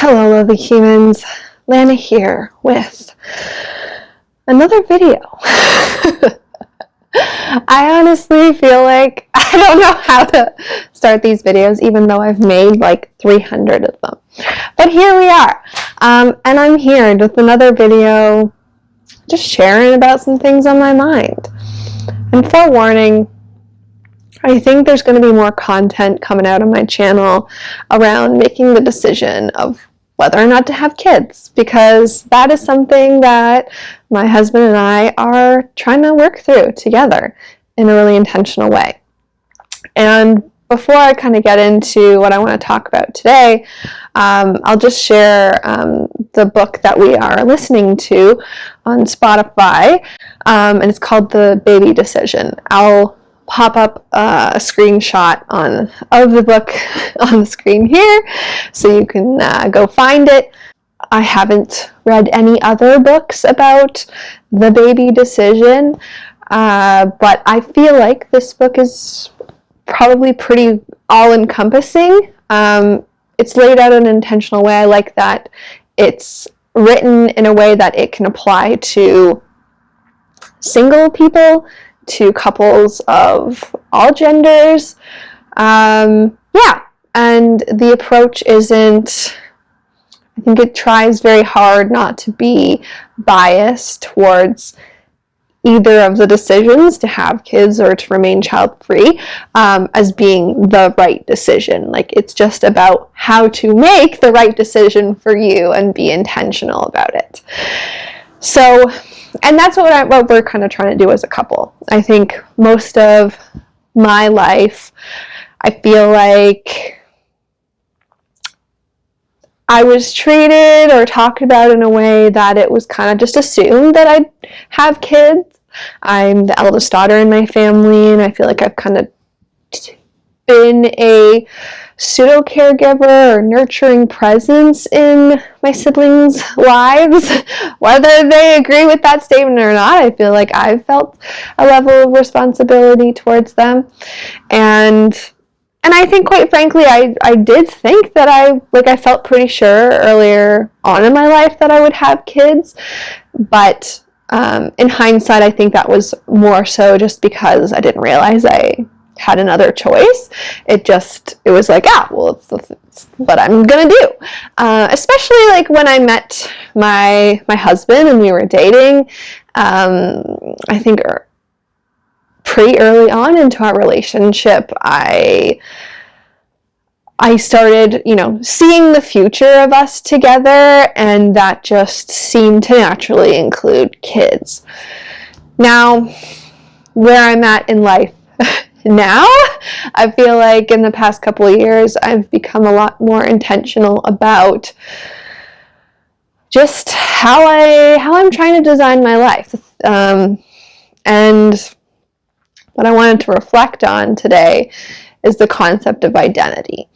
Hello, lovely humans. Lana here with another video. I honestly feel like I don't know how to start these videos, even though I've made like 300 of them. But here we are. And I'm here with another video, just sharing about some things on my mind. And forewarning, I think there's going to be more content coming out on my channel around making the decision of whether or not to have kids, because that is something that my husband and I are trying to work through together in a really intentional way. And before I kind of get into what I want to talk about today, I'll just share the book that we are listening to on Spotify, and it's called The Baby Decision. I'll pop up a screenshot of the book on the screen here, so you can go find it. I haven't read any other books about the baby decision, but I feel like this book is probably pretty all-encompassing. It's laid out in an intentional way. I like that it's written in a way that it can apply to single people, to couples of all genders. Yeah, and the approach isn't, I think it tries very hard not to be biased towards either of the decisions, to have kids or to remain child-free, as being the right decision. Like, it's just about how to make the right decision for you and be intentional about it. So, and that's what we're kind of trying to do as a couple. I think most of my life, I feel like I was treated or talked about in a way that it was kind of just assumed that I'd have kids. I'm the eldest daughter in my family, and I feel like I've kind of been a pseudo caregiver or nurturing presence in my siblings' lives. Whether they agree with that statement or not, I feel like I've felt a level of responsibility towards them. And I think, quite frankly, I did think that I felt pretty sure earlier on in my life that I would have kids, but in hindsight, I think that was more so just because I didn't realize I had another choice. It was like, it's what I'm gonna do. Especially like when I met my husband and we were dating. I think pretty early on into our relationship, I started, seeing the future of us together, and that just seemed to naturally include kids. Now, where I'm at in life now, I feel like in the past couple of years, I've become a lot more intentional about just how I'm trying to design my life. And what I wanted to reflect on today is the concept of identity.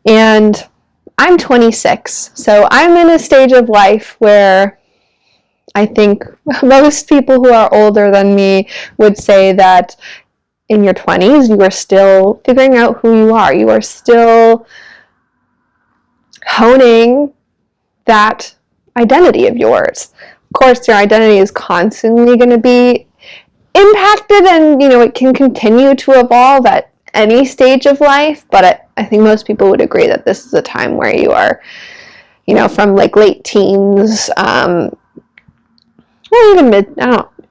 And I'm 26, so I'm in a stage of life where I think most people who are older than me would say that in your 20s, you are still figuring out who you are. You are still honing that identity of yours. Of course, your identity is constantly going to be impacted, and it can continue to evolve at any stage of life, but I think most people would agree that this is a time where you are, from like late teens, or even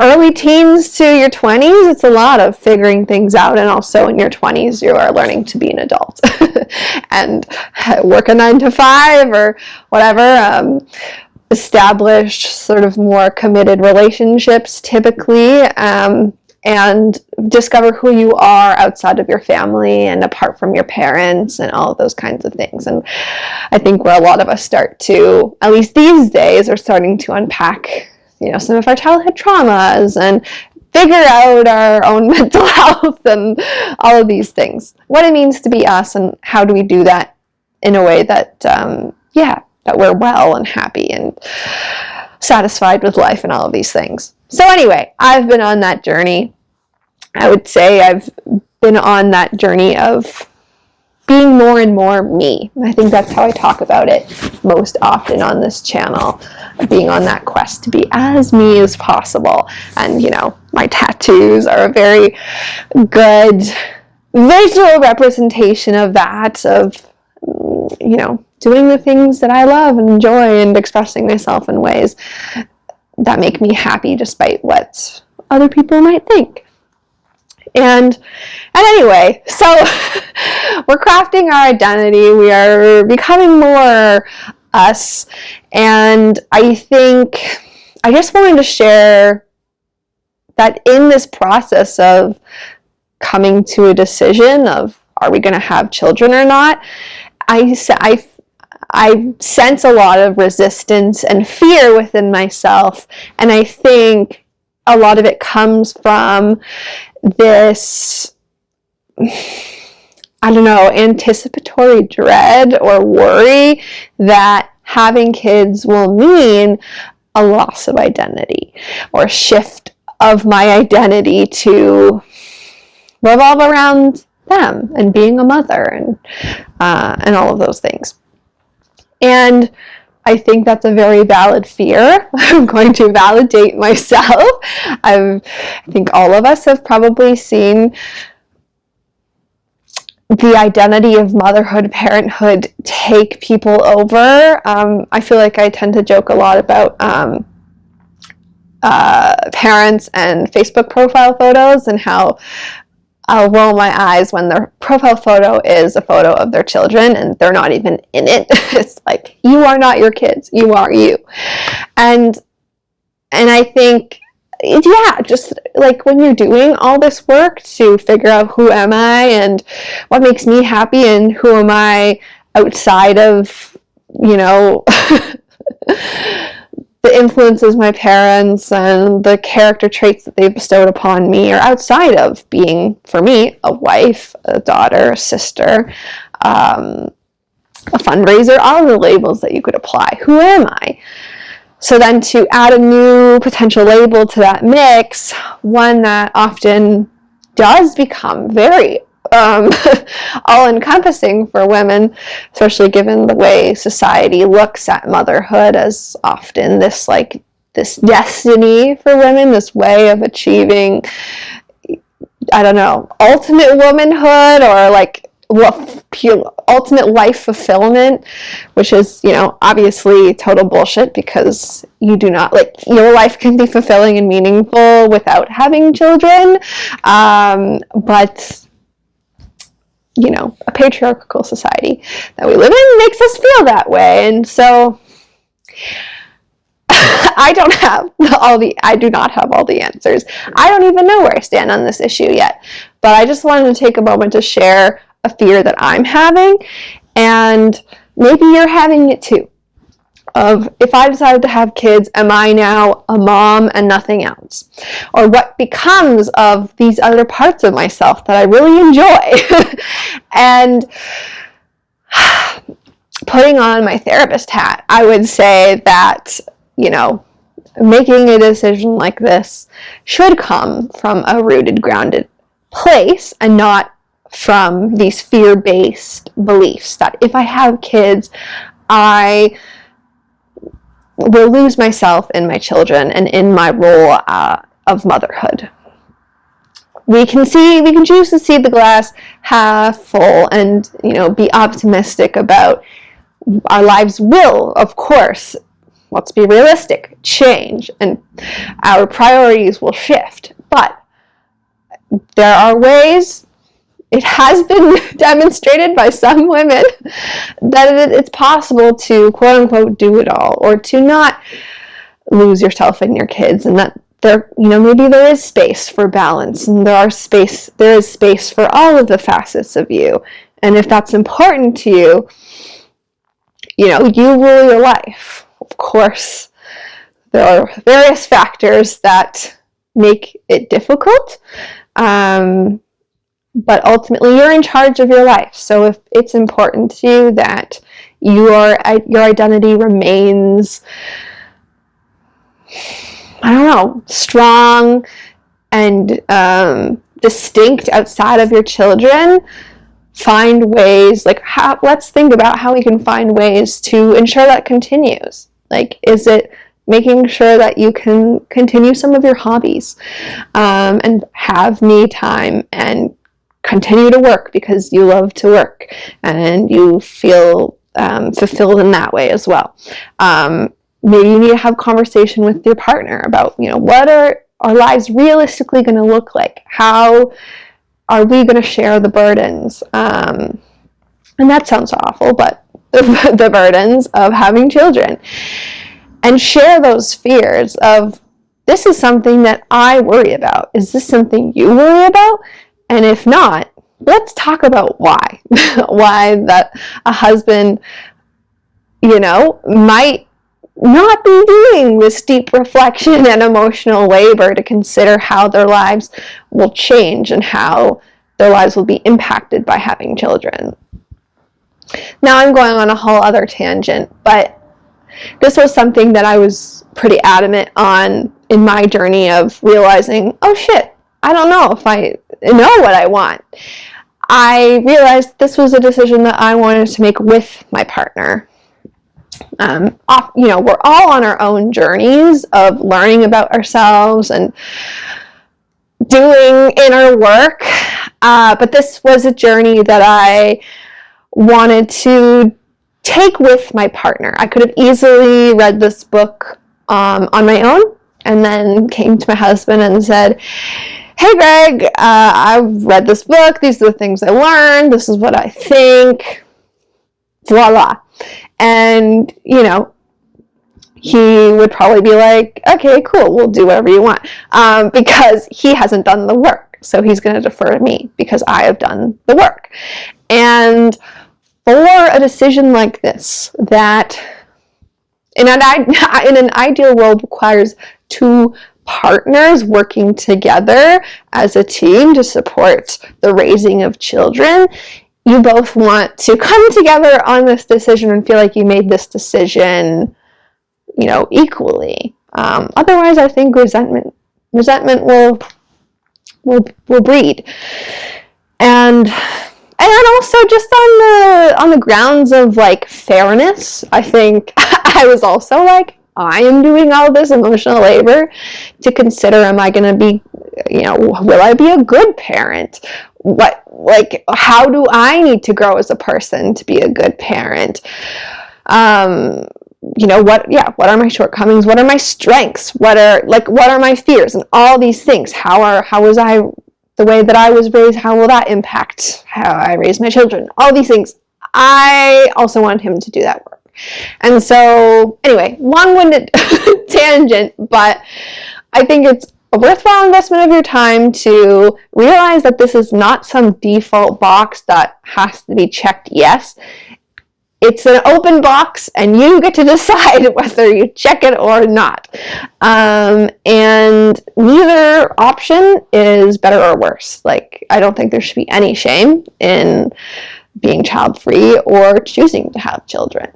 early teens to your 20s, it's a lot of figuring things out. And also in your 20s, you are learning to be an adult and work a 9-to-5 or whatever. Establish sort of more committed relationships typically, and discover who you are outside of your family and apart from your parents and all of those kinds of things. And I think where a lot of us start to, at least these days, are starting to unpack some of our childhood traumas and figure out our own mental health and all of these things. What it means to be us, and how do we do that in a way that, that we're well and happy and satisfied with life and all of these things. So anyway, I've been on that journey. I would say I've been on that journey of being more and more me. I think that's how I talk about it most often on this channel, being on that quest to be as me as possible. And, you know, my tattoos are a very good visual representation of that, of, you know, doing the things that I love and enjoy and expressing myself in ways that make me happy despite what other people might think. And anyway, so we're crafting our identity. We are becoming more us. And I think I just wanted to share that in this process of coming to a decision of, are we going to have children or not, I sense a lot of resistance and fear within myself. And I think a lot of it comes from this, I don't know, anticipatory dread or worry that having kids will mean a loss of identity or a shift of my identity to revolve around them and being a mother and all of those things. And I think that's a very valid fear. I'm going to validate myself. I think all of us have probably seen the identity of motherhood, parenthood take people over. I feel like I tend to joke a lot about parents and Facebook profile photos and how I'll roll my eyes when their profile photo is a photo of their children and they're not even in it. It's like, you are not your kids, you are you. And I think, yeah, just like when you're doing all this work to figure out who am I and what makes me happy and who am I outside of, you know, the influences my parents and the character traits that they've bestowed upon me are outside of being, for me, a wife, a daughter, a sister, a fundraiser, all the labels that you could apply. Who am I? So then to add a new potential label to that mix, one that often does become very all-encompassing for women, especially given the way society looks at motherhood as often this destiny for women, this way of achieving, I don't know, ultimate womanhood or like ultimate life fulfillment, which is, you know, obviously total bullshit, because you do not, like, your life can be fulfilling and meaningful without having children, but you know, a patriarchal society that we live in makes us feel that way. And so I do not have all the answers. I don't even know where I stand on this issue yet, but I just wanted to take a moment to share a fear that I'm having, and maybe you're having it too, of, if I decided to have kids, am I now a mom and nothing else? Or what becomes of these other parts of myself that I really enjoy? And putting on my therapist hat, I would say that, you know, making a decision like this should come from a rooted, grounded place and not from these fear-based beliefs that if I have kids, I will lose myself in my children and in my role of motherhood. We can choose to see the glass half full and, you know, be optimistic about our lives will, of course, let's be realistic, change, and our priorities will shift. But there are ways, it has been demonstrated by some women, that it's possible to, quote unquote, do it all, or to not lose yourself in your kids, and that there, you know, maybe there is space for balance, and there is space for all of the facets of you. And if that's important to you, you know, you rule your life. Of course, there are various factors that make it difficult, but ultimately you're in charge of your life. So if it's important to you that your identity remains, I don't know, strong and distinct outside of your children, find ways, like, let's think about how we can find ways to ensure that continues. Like, is it making sure that you can continue some of your hobbies, and have me time and continue to work because you love to work and you feel fulfilled in that way as well. Maybe you need to have a conversation with your partner about, what are our lives realistically going to look like? How are we going to share the burdens? And that sounds awful, but the burdens of having children. And share those fears of, this is something that I worry about. Is this something you worry about? And if not, let's talk about why. Why that a husband, might not be doing this deep reflection and emotional labor to consider how their lives will change and how their lives will be impacted by having children. Now I'm going on a whole other tangent, but this was something that I was pretty adamant on in my journey of realizing, oh shit, I don't know if I know what I want. I realized this was a decision that I wanted to make with my partner. We're all on our own journeys of learning about ourselves and doing inner work, but this was a journey that I wanted to take with my partner. I could have easily read this book on my own and then came to my husband and said, hey Greg, I've read this book, these are the things I learned, this is what I think, voila. And, he would probably be like, okay, cool, we'll do whatever you want, because he hasn't done the work. So he's going to defer to me because I have done the work. And for a decision like this, that in an ideal world requires two partners working together as a team to support the raising of children, you both want to come together on this decision and feel like you made this decision, equally. Otherwise, I think resentment will breed. And then also just on the grounds of like fairness, I think I was also like, I am doing all this emotional labor to consider, am I going to be, will I be a good parent? How do I need to grow as a person to be a good parent? What are my shortcomings? What are my strengths? What are my fears? And all these things. How was I, the way that I was raised, how will that impact how I raise my children? All these things. I also want him to do that work. And so, anyway, long-winded tangent, but I think it's a worthwhile investment of your time to realize that this is not some default box that has to be checked yes. It's an open box, and you get to decide whether you check it or not. And neither option is better or worse. I don't think there should be any shame in being child-free or choosing to have children.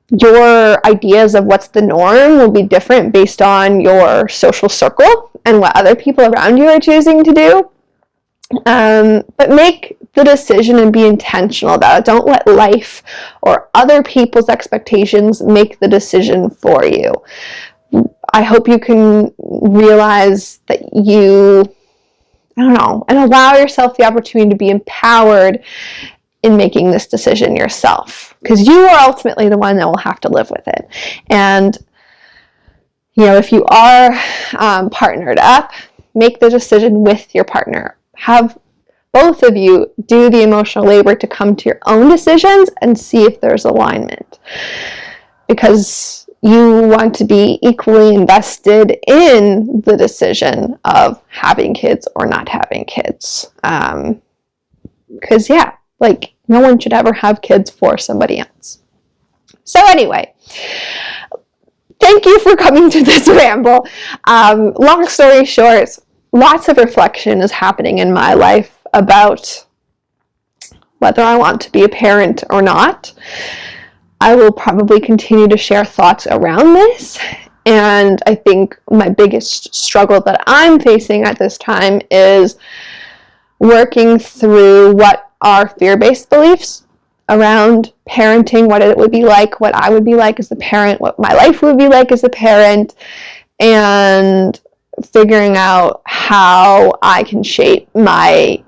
Your ideas of what's the norm will be different based on your social circle and what other people around you are choosing to do. But make the decision and be intentional about it. Don't let life or other people's expectations make the decision for you. I hope you can realize that and allow yourself the opportunity to be empowered in making this decision yourself, because you are ultimately the one that will have to live with it. And if you are partnered up, make the decision with your partner. Have both of you do the emotional labor to come to your own decisions and see if there's alignment, because you want to be equally invested in the decision of having kids or not having kids. Because no one should ever have kids for somebody else. So anyway, thank you for coming to this ramble. Long story short, lots of reflection is happening in my life about whether I want to be a parent or not. I will probably continue to share thoughts around this, and I think my biggest struggle that I'm facing at this time is working through what are fear-based beliefs around parenting, what it would be like, what I would be like as a parent, what my life would be like as a parent, and figuring out how I can shape my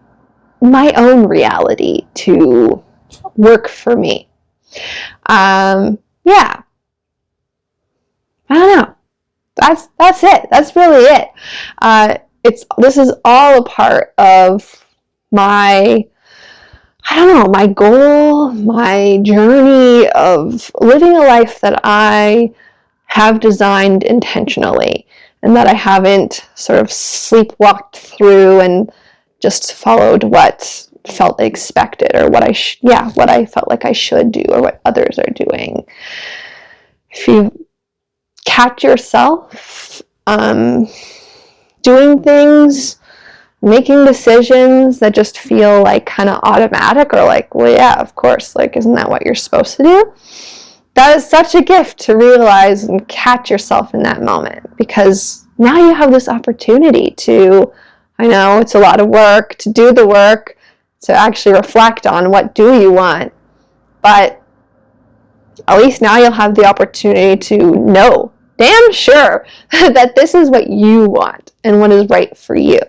own reality to work for me. Yeah. I don't know. That's it. That's really it. This is all a part of my, I don't know, my goal, my journey of living a life that I have designed intentionally and that I haven't sort of sleepwalked through and just followed what felt expected or what I felt like I should do or what others are doing. If you catch yourself doing things, making decisions that just feel like kind of automatic or like, well, yeah, of course, like, isn't that what you're supposed to do? That is such a gift to realize and catch yourself in that moment, because now you have this opportunity to, I know it's a lot of work, to do the work, to actually reflect on what do you want, but at least now you'll have the opportunity to know damn sure that this is what you want and what is right for you.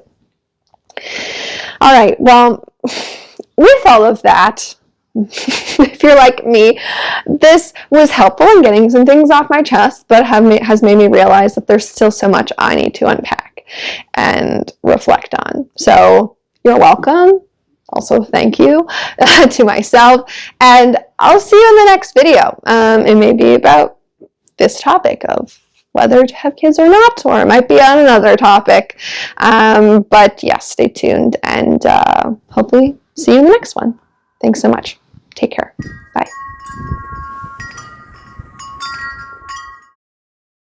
All right, well, with all of that, if you're like me, this was helpful in getting some things off my chest, but has made me realize that there's still so much I need to unpack and reflect on. So you're welcome. Also, thank you to myself, and I'll see you in the next video. It may be about this topic of whether to have kids or not, or it might be on another topic. But yeah, stay tuned, and hopefully see you in the next one. Thanks so much. Take care. Bye.